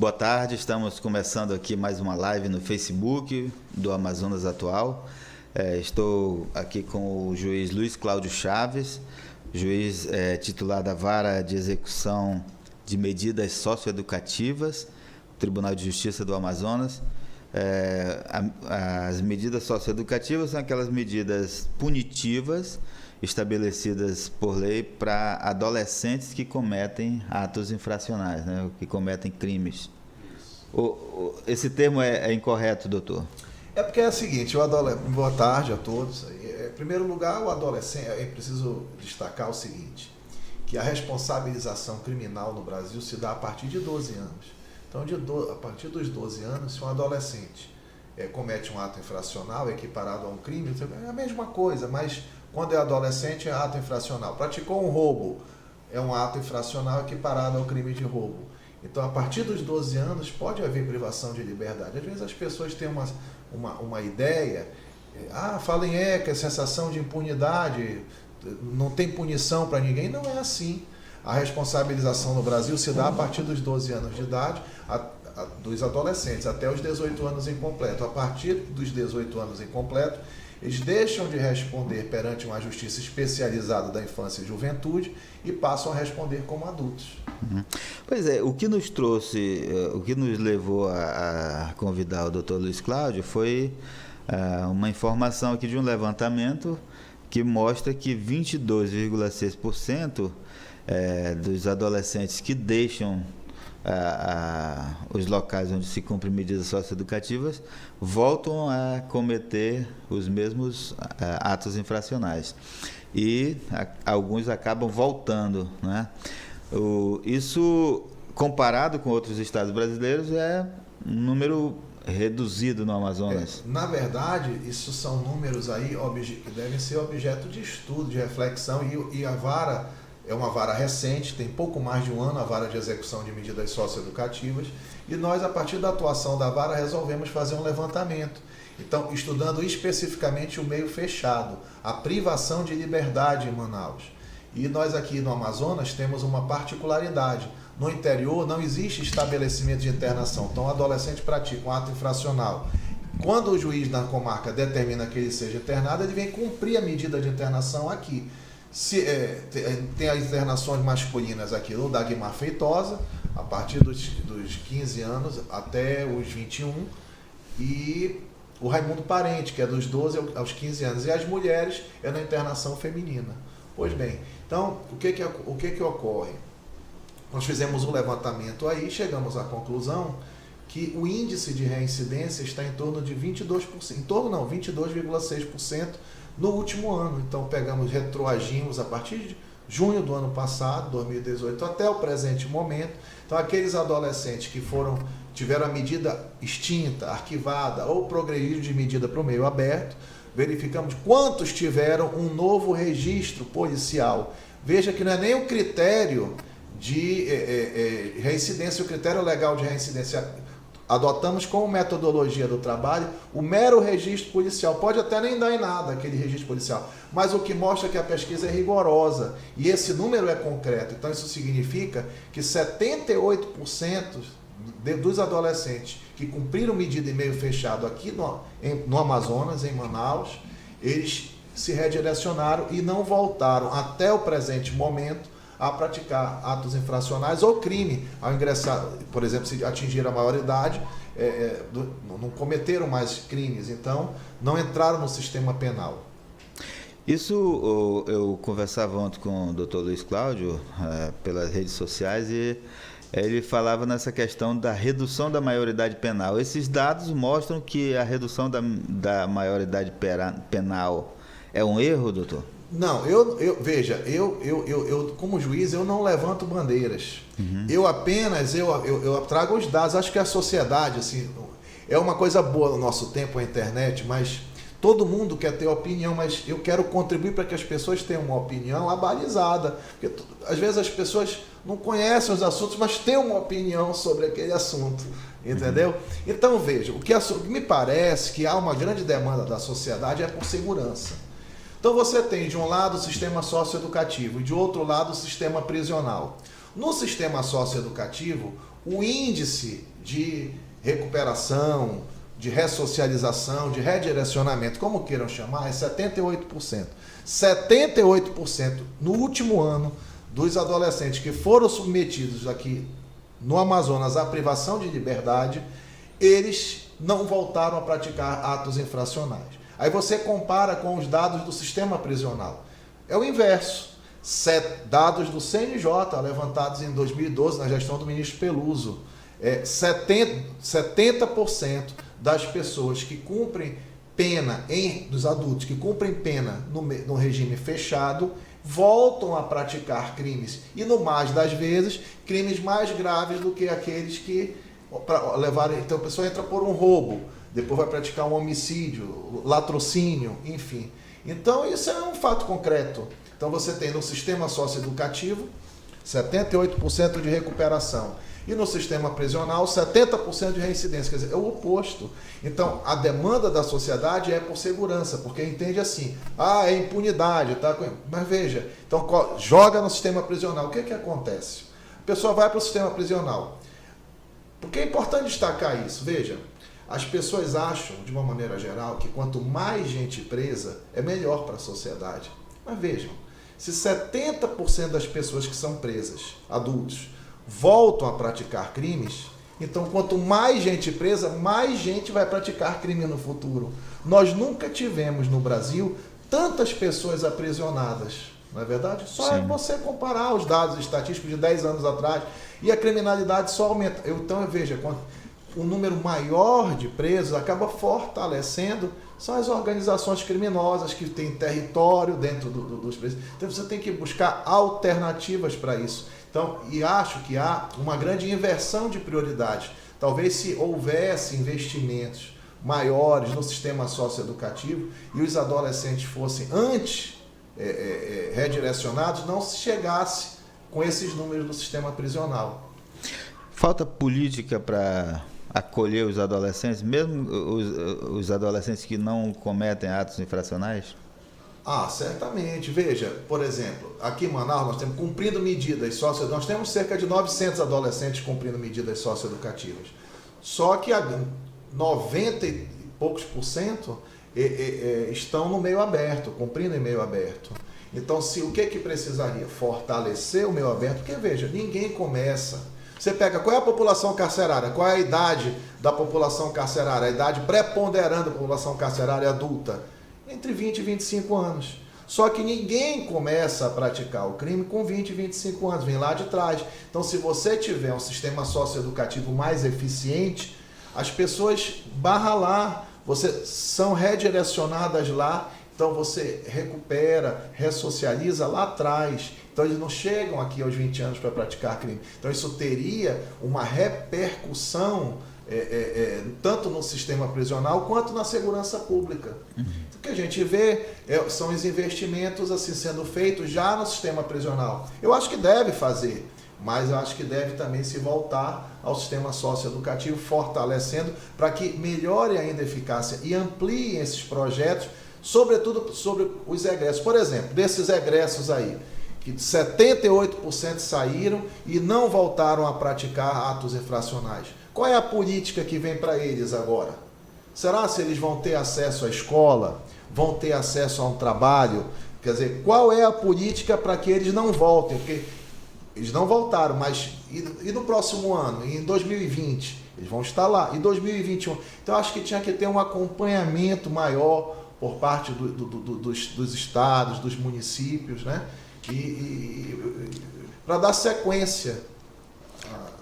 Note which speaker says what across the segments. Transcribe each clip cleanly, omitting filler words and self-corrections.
Speaker 1: Boa tarde, estamos começando aqui mais uma live no Facebook do Amazonas Atual. Estou aqui com o juiz Luiz Cláudio Chaves, juiz titular da Vara de Execução de Medidas Socioeducativas, Tribunal de Justiça do Amazonas. As medidas socioeducativas são aquelas medidas punitivas estabelecidas por lei para adolescentes que cometem atos infracionais, né, que cometem crimes. Esse termo é incorreto, doutor?
Speaker 2: É porque é o seguinte, boa tarde a todos. Em primeiro lugar, o adolescente, é preciso destacar o seguinte, que a responsabilização criminal no Brasil se dá a partir de 12 anos. Então, a partir dos 12 anos, se um adolescente comete um ato infracional equiparado a um crime, é a mesma coisa, mas quando é adolescente é ato infracional. Praticou um roubo, é um ato infracional equiparado ao crime de roubo. Então, a partir dos 12 anos, pode haver privação de liberdade. Às vezes as pessoas têm uma ideia, fala em ECA, sensação de impunidade, não tem punição para ninguém. Não é assim. A responsabilização no Brasil se dá a partir dos 12 anos de idade, dos adolescentes, até os 18 anos incompleto. A partir dos 18 anos incompleto, eles deixam de responder perante uma justiça especializada da infância e juventude e passam a responder como adultos.
Speaker 1: Pois é, o que nos trouxe, o que nos levou a convidar o doutor Luiz Cláudio foi uma informação aqui de um levantamento que mostra que 22,6% dos adolescentes que deixam os locais onde se cumprem medidas socioeducativas voltam a cometer os mesmos atos infracionais e alguns acabam voltando, né? Isso, comparado com outros estados brasileiros, é um número reduzido no Amazonas.
Speaker 2: Na verdade, isso são números aí que devem ser objeto de estudo, de reflexão, e a vara é uma vara recente, tem pouco mais de um ano, a Vara de Execução de Medidas Socioeducativas, e nós, a partir da atuação da vara, resolvemos fazer um levantamento. Então, estudando especificamente o meio fechado, a privação de liberdade em Manaus. E nós aqui no Amazonas temos uma particularidade. No interior não existe estabelecimento de internação, então o adolescente pratica um ato infracional. Quando o juiz na comarca determina que ele seja internado, ele vem cumprir a medida de internação aqui. Tem as internações masculinas aqui no Dagmar Feitosa, a partir dos 15 anos até os 21, e o Raimundo Parente, que é dos 12 aos 15 anos, e as mulheres é na internação feminina. Pois bem, então, o que ocorre? Nós fizemos um levantamento aí, chegamos à conclusão que o índice de reincidência está em torno de 22%, 22,6% no último ano. Então, retroagimos a partir de junho do ano passado, 2018, até o presente momento. Então, aqueles adolescentes que tiveram a medida extinta, arquivada ou progrediram de medida para o meio aberto, verificamos quantos tiveram um novo registro policial. Veja que não é nem o critério de reincidência, o critério legal de reincidência. Adotamos como metodologia do trabalho o mero registro policial. Pode até nem dar em nada aquele registro policial, mas o que mostra que a pesquisa é rigorosa e esse número é concreto. Então isso significa que 78% dos adolescentes que cumpriram medida em meio fechado aqui no Amazonas, em Manaus, eles se redirecionaram e não voltaram até o presente momento a praticar atos infracionais ou crime, ao ingressar, por exemplo, se atingiram a maioridade, não cometeram mais crimes, então não entraram no sistema penal.
Speaker 1: Isso eu conversava ontem com o doutor Luiz Cláudio pelas redes sociais e ele falava nessa questão da redução da maioridade penal. Esses dados mostram que a redução da maioridade penal é um erro, doutor?
Speaker 2: Não, veja, eu como juiz, eu não levanto bandeiras. Eu apenas eu trago os dados. Acho que a sociedade, assim, é uma coisa boa no nosso tempo, a internet, mas todo mundo quer ter opinião, mas eu quero contribuir para que as pessoas tenham uma opinião abalizada. Porque às vezes as pessoas não conhecem os assuntos, mas têm uma opinião sobre aquele assunto, entendeu? Então, veja, o que me parece que há uma grande demanda da sociedade é por segurança. Então você tem de um lado o sistema socioeducativo e de outro lado o sistema prisional. No sistema socioeducativo, o índice de recuperação, de ressocialização, de redirecionamento, como queiram chamar, é 78%. 78% no último ano dos adolescentes que foram submetidos aqui no Amazonas à privação de liberdade, eles não voltaram a praticar atos infracionais. Aí você compara com os dados do sistema prisional. É o inverso. Dados do CNJ, levantados em 2012, na gestão do ministro Peluso. 70% das pessoas que cumprem pena, dos adultos que cumprem pena no regime fechado, voltam a praticar crimes. E no mais das vezes, crimes mais graves do que aqueles que levaram. Então a pessoa entra por um roubo, depois vai praticar um homicídio, latrocínio, enfim. Então isso é um fato concreto. Então você tem no sistema socioeducativo 78% de recuperação e no sistema prisional 70% de reincidência, quer dizer, é o oposto. Então a demanda da sociedade é por segurança, porque entende assim, é impunidade, tá? Mas veja, então joga no sistema prisional, o que acontece? A pessoa vai para o sistema prisional. Porque é importante destacar isso, veja, as pessoas acham, de uma maneira geral, que quanto mais gente presa, é melhor para a sociedade. Mas vejam, se 70% das pessoas que são presas, adultos, voltam a praticar crimes, então quanto mais gente presa, mais gente vai praticar crime no futuro. Nós nunca tivemos no Brasil tantas pessoas aprisionadas, não é verdade? Só é você comparar os dados estatísticos de 10 anos atrás e a criminalidade só aumenta. Então, veja, o número maior de presos acaba fortalecendo são as organizações criminosas que têm território dentro dos presos. Então você tem que buscar alternativas para isso. Então, e acho que há uma grande inversão de prioridades. Talvez se houvesse investimentos maiores no sistema socioeducativo e os adolescentes fossem antes redirecionados, não se chegasse com esses números do sistema prisional.
Speaker 1: Falta política para acolher os adolescentes, mesmo os adolescentes que não cometem atos infracionais?
Speaker 2: Certamente. Veja, por exemplo, aqui em Manaus nós temos cumprindo medidas socioeducativas, nós temos cerca de 900 adolescentes cumprindo medidas socioeducativas. Só que 90 e poucos % estão no meio aberto, cumprindo em meio aberto. Então, o que precisaria? Fortalecer o meio aberto, porque veja, ninguém começa. Você pega qual é a população carcerária, qual é a idade da população carcerária, a idade preponderante da população carcerária adulta, entre 20 e 25 anos. Só que ninguém começa a praticar o crime com 20 e 25 anos, vem lá de trás. Então, se você tiver um sistema socioeducativo mais eficiente, as pessoas barram lá, são redirecionadas lá, então você recupera, ressocializa lá atrás. Então eles não chegam aqui aos 20 anos para praticar crime. Então isso teria uma repercussão tanto no sistema prisional quanto na segurança pública. O que a gente vê são os investimentos assim sendo feitos já no sistema prisional. Eu acho que deve fazer, mas eu acho que deve também se voltar ao sistema socioeducativo, fortalecendo para que melhore ainda a eficácia e amplie esses projetos, sobretudo sobre os egressos. Por exemplo, desses egressos aí, que 78% saíram e não voltaram a praticar atos infracionais. Qual é a política que vem para eles agora? Será se eles vão ter acesso à escola? Vão ter acesso a um trabalho? Quer dizer, qual é a política para que eles não voltem? Porque eles não voltaram, mas e no próximo ano? Em 2020? Eles vão estar lá. Em 2021? Então, acho que tinha que ter um acompanhamento maior por parte dos estados, dos municípios, né? Para dar sequência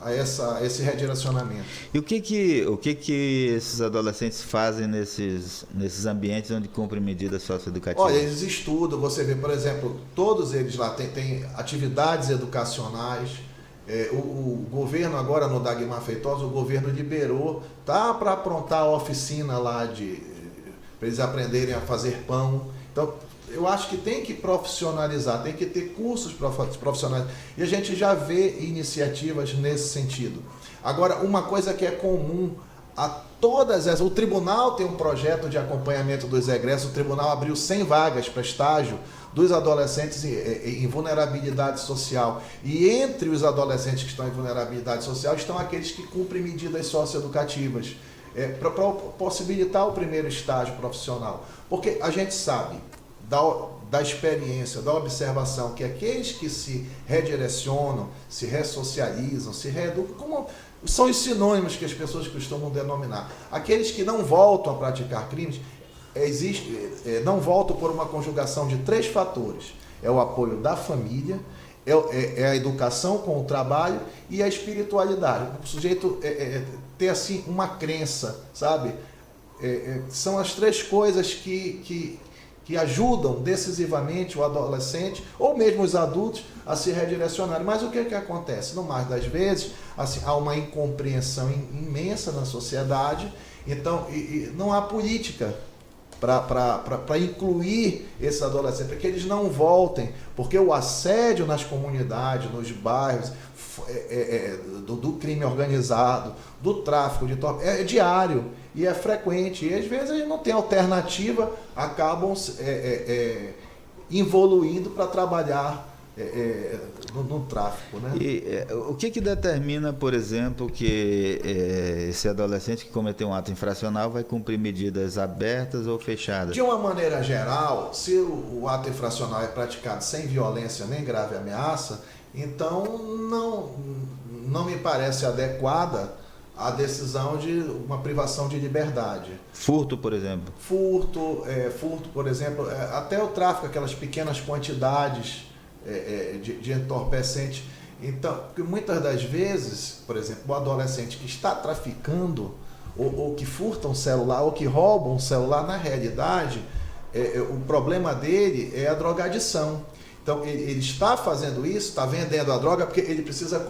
Speaker 2: a esse redirecionamento.
Speaker 1: E o que esses adolescentes fazem nesses ambientes onde cumprem medidas socioeducativas?
Speaker 2: Olha, eles estudam, você vê, por exemplo, todos eles lá têm atividades educacionais. O governo agora, no Dagmar Feitosa, o governo liberou, para aprontar a oficina lá para eles aprenderem a fazer pão. Então, eu acho que tem que profissionalizar, tem que ter cursos profissionais. E a gente já vê iniciativas nesse sentido. Agora, uma coisa que é comum a todas essas. O tribunal tem um projeto de acompanhamento dos egressos, o tribunal abriu 100 vagas para estágio dos adolescentes em vulnerabilidade social. E entre os adolescentes que estão em vulnerabilidade social estão aqueles que cumprem medidas socioeducativas, para possibilitar o primeiro estágio profissional. Porque a gente sabe da experiência, da observação, que aqueles que se redirecionam, se ressocializam, se reeducam, como são os sinônimos que as pessoas costumam denominar. Aqueles que não voltam a praticar crimes, não voltam por uma conjugação de 3 fatores. É o apoio da família, é a educação com o trabalho e a espiritualidade. O sujeito ter assim uma crença, sabe? São as 3 coisas que ajudam decisivamente o adolescente ou mesmo os adultos a se redirecionarem. Mas o que acontece? No mais das vezes, assim, há uma incompreensão imensa na sociedade, então não há política para incluir esses adolescentes, para que eles não voltem, porque o assédio nas comunidades, nos bairros, do crime organizado, do tráfico de tortura, é diário e é frequente, e às vezes eles não têm alternativa, acabam evoluindo para trabalhar no tráfico, né?
Speaker 1: E o que determina, por exemplo, que esse adolescente que cometeu um ato infracional vai cumprir medidas abertas ou fechadas?
Speaker 2: De uma maneira geral, se o ato infracional é praticado sem violência nem grave ameaça, então não me parece adequada a decisão de uma privação de liberdade.
Speaker 1: Furto, por exemplo?
Speaker 2: Furto, por exemplo, até o tráfico, aquelas pequenas quantidades de entorpecente. Então, porque muitas das vezes, por exemplo, o adolescente que está traficando ou que furta um celular ou que rouba um celular, na realidade, o problema dele é a drogadição. Então, ele está fazendo isso, está vendendo a droga porque ele precisa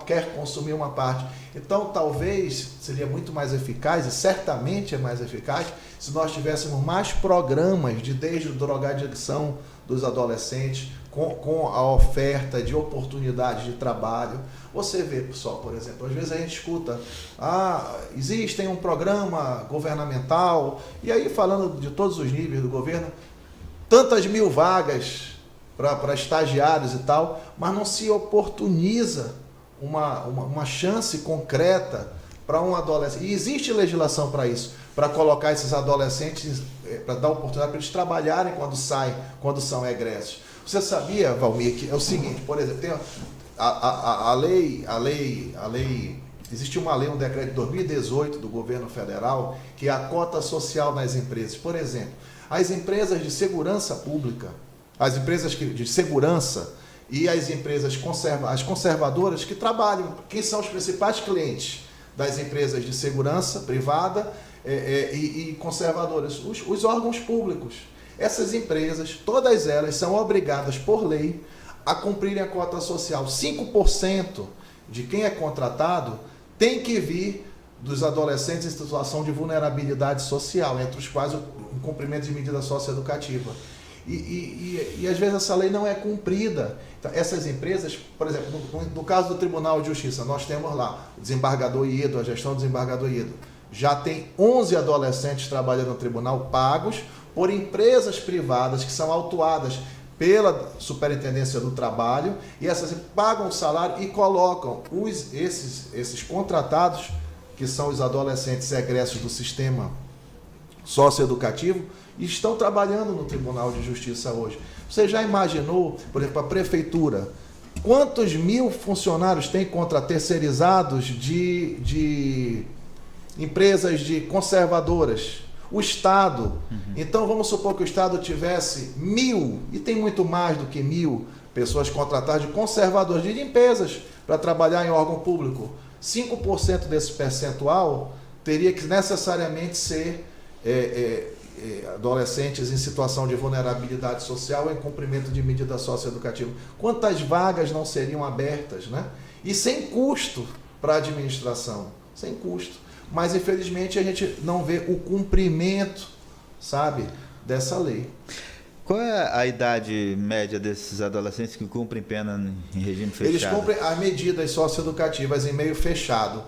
Speaker 2: quer consumir uma parte. Então, talvez seria muito mais eficaz, e certamente é mais eficaz, se nós tivéssemos mais programas de desdrogadição dos adolescentes, com a oferta de oportunidades de trabalho. Você vê, pessoal, por exemplo, às vezes a gente escuta, existe um programa governamental, e aí falando de todos os níveis do governo, tantas mil vagas para estagiários e tal, mas não se oportuniza uma chance concreta para um adolescente. E existe legislação para isso, para colocar esses adolescentes, para dar oportunidade para eles trabalharem quando são egressos. Você sabia, Valmir, que é o seguinte, por exemplo, tem a lei, existe uma lei, um decreto de 2018 do governo federal, que é a cota social nas empresas. Por exemplo, as empresas de segurança pública, as empresas de segurança e as empresas as conservadoras que trabalham, quem são os principais clientes das empresas de segurança privada e conservadoras? Os órgãos públicos. Essas empresas, todas elas são obrigadas por lei a cumprirem a cota social. 5% de quem é contratado tem que vir dos adolescentes em situação de vulnerabilidade social, entre os quais o cumprimento de medida socioeducativa. E às vezes essa lei não é cumprida. Então, essas empresas, por exemplo, no caso do Tribunal de Justiça, nós temos lá o desembargador Iedo, a gestão do desembargador Iedo. Já tem 11 adolescentes trabalhando no tribunal pagos por empresas privadas que são autuadas pela Superintendência do Trabalho, e essas pagam o salário e colocam esses contratados, que são os adolescentes egressos do sistema socioeducativo, e estão trabalhando no Tribunal de Justiça hoje. Você já imaginou, por exemplo, a prefeitura, quantos mil funcionários tem terceirizados de empresas de conservadoras? O Estado. Então, vamos supor que o Estado tivesse 1.000, e tem muito mais do que 1.000 pessoas contratadas de conservadores, de limpezas, para trabalhar em órgão público. 5% desse percentual teria que necessariamente ser adolescentes em situação de vulnerabilidade social em cumprimento de medida socioeducativa. Quantas vagas não seriam abertas, né? E sem custo para a administração, sem custo. Mas, infelizmente, a gente não vê o cumprimento, sabe, dessa lei.
Speaker 1: Qual é a idade média desses adolescentes que cumprem pena em regime fechado?
Speaker 2: Eles cumprem as medidas socioeducativas em meio fechado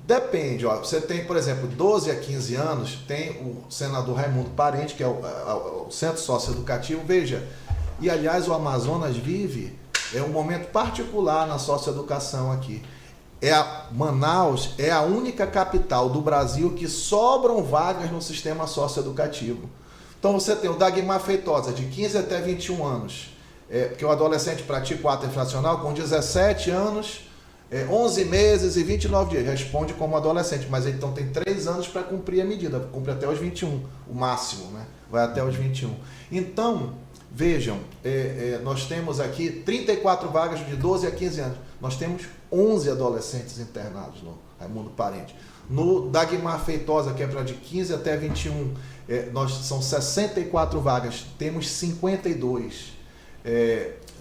Speaker 2: Depende, ó, você tem, por exemplo, 12 a 15 anos, tem o senador Raimundo Parente, que é o Centro Socioeducativo, veja, e aliás o Amazonas vive um momento particular na socioeducação aqui. Manaus é a única capital do Brasil que sobram vagas no sistema socioeducativo. Então você tem o Dagmar Feitosa, de 15 até 21 anos, porque o adolescente pratica o ato infracional com 17 anos, 11 meses e 29 dias, responde como adolescente, mas ele então tem 3 anos para cumprir a medida, cumpre até os 21, o máximo, né? Vai até os 21. Então, vejam, nós temos aqui 34 vagas de 12 a 15 anos, nós temos 11 adolescentes internados no Raimundo Parente. No Dagmar Feitosa, que é para de 15 até 21, são 64 vagas, temos 52.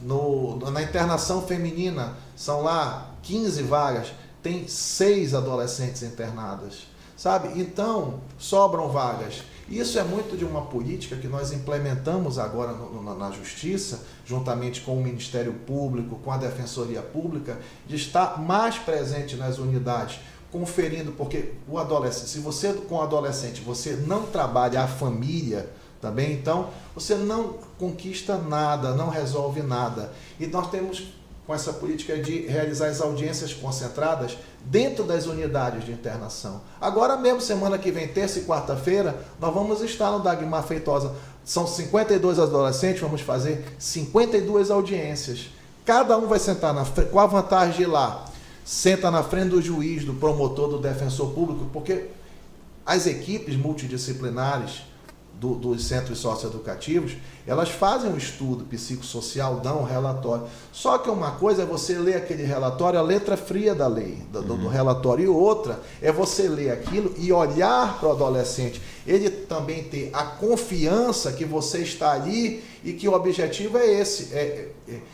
Speaker 2: Na internação feminina, são lá 15 vagas, tem 6 adolescentes internadas, sabe? Então, sobram vagas. Isso é muito de uma política que nós implementamos agora na Justiça, juntamente com o Ministério Público, com a Defensoria Pública, de estar mais presente nas unidades, conferindo, porque o adolescente, se você com o adolescente você não trabalha a família, tá bem? Então, você não conquista nada, não resolve nada. E nós temos com essa política de realizar as audiências concentradas dentro das unidades de internação. Agora mesmo, semana que vem, terça e quarta-feira, nós vamos estar no Dagmar Feitosa. São 52 adolescentes, vamos fazer 52 audiências. Cada um vai sentar com a vantagem de ir lá, senta na frente do juiz, do promotor, do defensor público, porque as equipes multidisciplinares dos centros socioeducativos, elas fazem um estudo psicossocial, dão um relatório. Só que uma coisa é você ler aquele relatório, a letra fria da lei, do relatório, e outra é você ler aquilo e olhar para o adolescente, ele também ter a confiança que você está ali e que o objetivo é esse.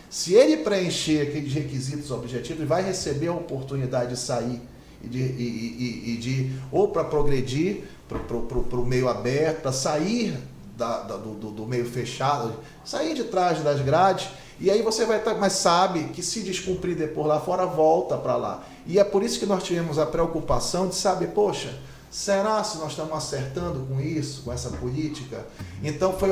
Speaker 2: Se ele preencher aqueles requisitos objetivos, ele vai receber a oportunidade de sair ou para progredir para o meio aberto, para sair do meio fechado, sair de trás das grades, e aí você vai estar, mas sabe que se descumprir depois lá fora, volta para lá. E é por isso que nós tivemos a preocupação de saber, poxa, será se nós estamos acertando com isso, com essa política? Então foi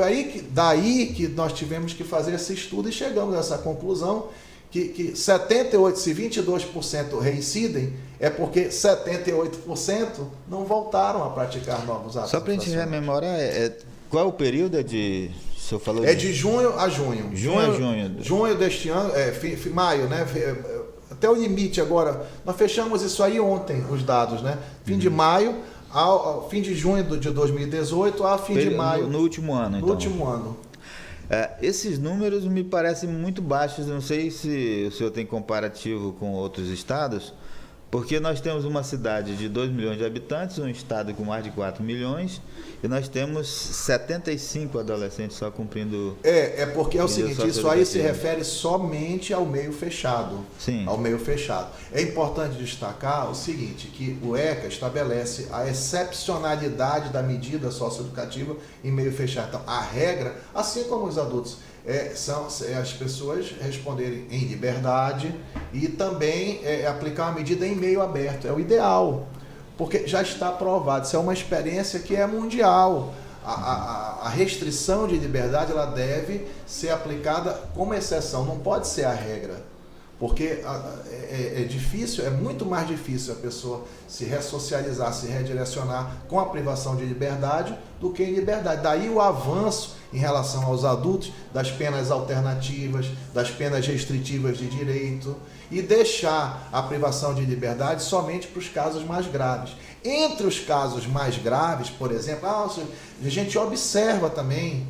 Speaker 2: daí que nós tivemos que fazer esse estudo e chegamos a essa conclusão que 78%, se 22% reincidem, é porque 78% não voltaram a praticar novos atos.
Speaker 1: Só para a gente rememorar, qual é o período? O senhor falou
Speaker 2: de junho a junho.
Speaker 1: Junho a junho.
Speaker 2: Junho deste ano, maio, né? Até o limite agora. Nós fechamos isso aí ontem, os dados, né? Fim de maio, ao fim de junho de 2018, a fim de maio.
Speaker 1: No último ano, então.
Speaker 2: No último ano.
Speaker 1: Esses números me parecem muito baixos, não sei se o senhor tem comparativo com outros estados, porque nós temos uma cidade de 2 milhões de habitantes, um estado com mais de 4 milhões, e nós temos 75 adolescentes só cumprindo...
Speaker 2: porque é o seguinte, isso aí se refere somente ao meio fechado.
Speaker 1: Sim.
Speaker 2: Ao meio fechado. É importante destacar o seguinte, que o ECA estabelece a excepcionalidade da medida socioeducativa em meio fechado. Então, a regra, assim como os adultos, são as pessoas responderem em liberdade e também aplicar uma medida em meio aberto. É o ideal, porque já está provado. Isso é uma experiência que é mundial. A restrição de liberdade ela deve ser aplicada como exceção, não pode ser a regra. Porque é difícil, é muito mais difícil a pessoa se ressocializar, se redirecionar com a privação de liberdade do que em liberdade. Daí o avanço em relação aos adultos das penas alternativas, das penas restritivas de direito e deixar a privação de liberdade somente para os casos mais graves. Entre os casos mais graves, por exemplo, a gente observa também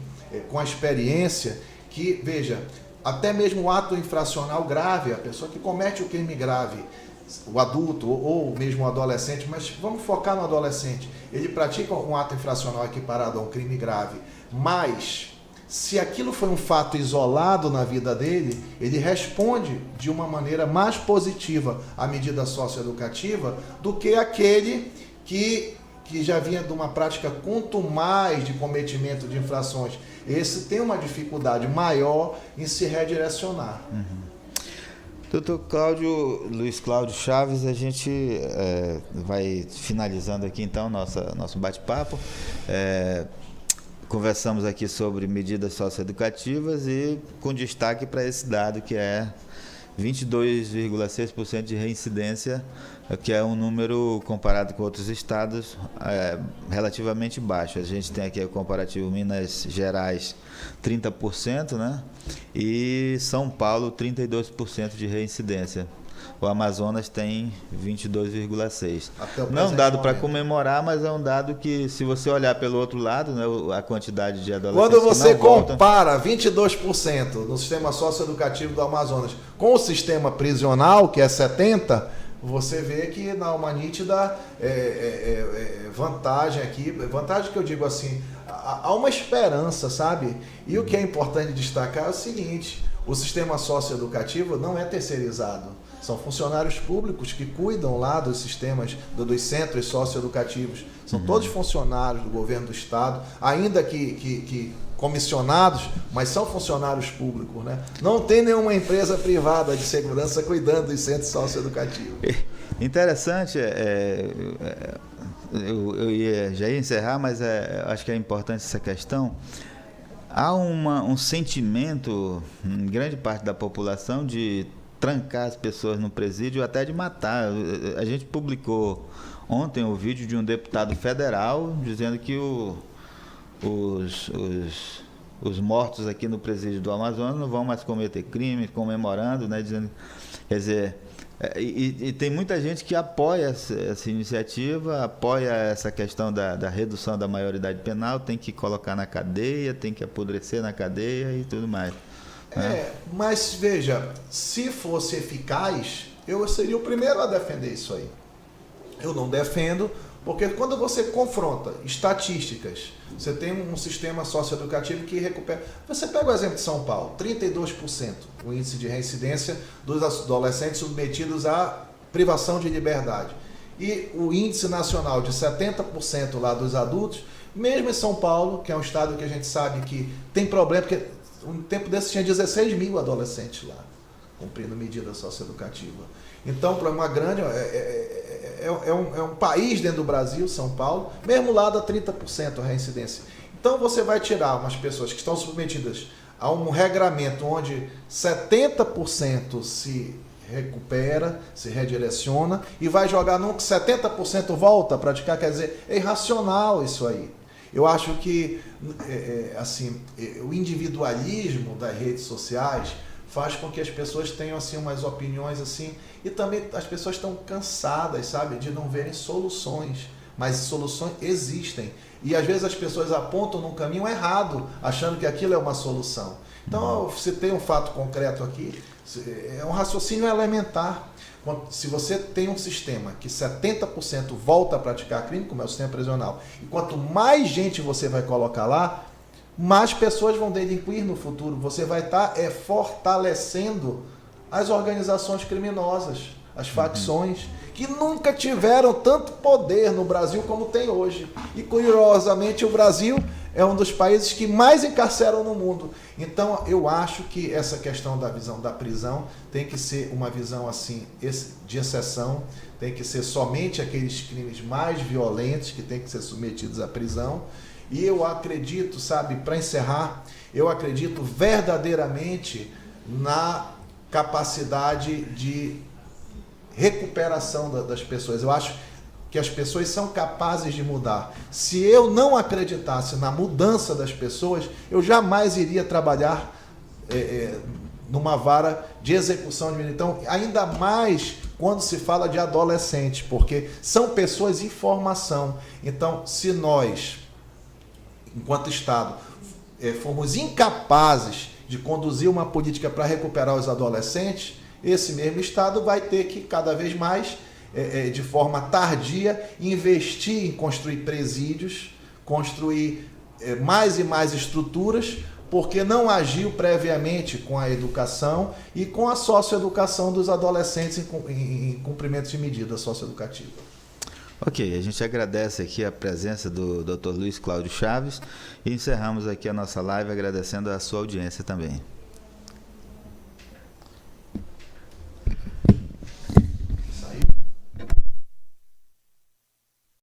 Speaker 2: com a experiência que, veja, até mesmo o ato infracional grave, a pessoa que comete o crime grave, o adulto ou mesmo o adolescente, mas vamos focar no adolescente, ele pratica um ato infracional equiparado a um crime grave, mas se aquilo foi um fato isolado na vida dele, ele responde de uma maneira mais positiva à medida socioeducativa do que aquele que já vinha de uma prática contumaz de cometimento de infrações. Esse tem uma dificuldade maior em se redirecionar.
Speaker 1: Doutor Luiz Cláudio Chaves, a gente vai finalizando aqui então nosso bate-papo. Conversamos aqui sobre medidas socioeducativas e com destaque para esse dado que é 22,6% de reincidência, que é um número comparado com outros estados relativamente baixo. A gente tem aqui o comparativo Minas Gerais 30%, né? E São Paulo 32% de reincidência. O Amazonas tem 22,6%. Não é um dado para comemorar, mas é um dado que, se você olhar pelo outro lado, né, a quantidade de adolescentes
Speaker 2: quando você
Speaker 1: que não voltam...
Speaker 2: compara 22% no sistema socioeducativo do Amazonas com o sistema prisional, que é 70%, você vê que há uma nítida vantagem aqui. Vantagem que eu digo assim, há uma esperança, sabe? E o que é importante destacar é o seguinte: o sistema socioeducativo não é terceirizado. São funcionários públicos que cuidam lá dos sistemas, dos centros socioeducativos. São todos funcionários do governo do estado, ainda que comissionados, mas são funcionários públicos, né? Não tem nenhuma empresa privada de segurança cuidando dos centros socioeducativos.
Speaker 1: Interessante, eu já ia encerrar, mas acho que é importante essa questão. Há um sentimento em grande parte da população de trancar as pessoas no presídio, até de matar. A gente publicou ontem o vídeo de um deputado federal dizendo que os mortos aqui no presídio do Amazonas não vão mais cometer crime, comemorando, né, dizendo, quer dizer, e tem muita gente que apoia essa iniciativa, apoia essa questão da redução da maioridade penal, tem que colocar na cadeia, tem que apodrecer na cadeia e tudo mais.
Speaker 2: Mas veja, se fosse eficaz, eu seria o primeiro a defender isso aí. Eu não defendo, porque quando você confronta estatísticas, você tem um sistema socioeducativo que recupera. Você pega o exemplo de São Paulo, 32% o índice de reincidência dos adolescentes submetidos à privação de liberdade. E o índice nacional de 70% lá dos adultos, mesmo em São Paulo, que é um estado que a gente sabe que tem problema, porque um tempo desse tinha 16 mil adolescentes lá, cumprindo medida socioeducativa. Então, para uma grande... É um país dentro do Brasil, São Paulo, mesmo lá dá 30% a reincidência. Então, você vai tirar umas pessoas que estão submetidas a um regramento onde 70% se recupera, se redireciona, e vai jogar num que 70% volta a praticar. Quer dizer, é irracional isso aí. Eu acho que o individualismo das redes sociais faz com que as pessoas tenham assim umas opiniões assim, e também as pessoas estão cansadas, sabe, de não verem soluções, mas soluções existem. E às vezes as pessoas apontam num caminho errado, achando que aquilo é uma solução. Então, se tem um fato concreto aqui, é um raciocínio elementar. Se você tem um sistema que 70% volta a praticar crime, como é o sistema prisional, e quanto mais gente você vai colocar lá, mais pessoas vão delinquir no futuro. Você vai estar fortalecendo as organizações criminosas, as facções, que nunca tiveram tanto poder no Brasil como tem hoje. E, curiosamente, o Brasil é um dos países que mais encarceram no mundo. Então, eu acho que essa questão da visão da prisão tem que ser uma visão assim de exceção, tem que ser somente aqueles crimes mais violentos que têm que ser submetidos à prisão. E eu acredito, sabe, para encerrar, eu acredito verdadeiramente na capacidade de recuperação das pessoas. Eu acho que as pessoas são capazes de mudar. Se eu não acreditasse na mudança das pessoas, eu jamais iria trabalhar numa vara de execução de medida. Então, ainda mais quando se fala de adolescentes, porque são pessoas em formação. Então, se nós, enquanto Estado, formos incapazes de conduzir uma política para recuperar os adolescentes, esse mesmo Estado vai ter que, cada vez mais, de forma tardia, investir em construir presídios, construir mais e mais estruturas, porque não agiu previamente com a educação e com a socioeducação dos adolescentes em cumprimento de medida socioeducativa.
Speaker 1: Ok, a gente agradece aqui a presença do Dr. Luiz Cláudio Chaves e encerramos aqui a nossa live agradecendo a sua audiência também.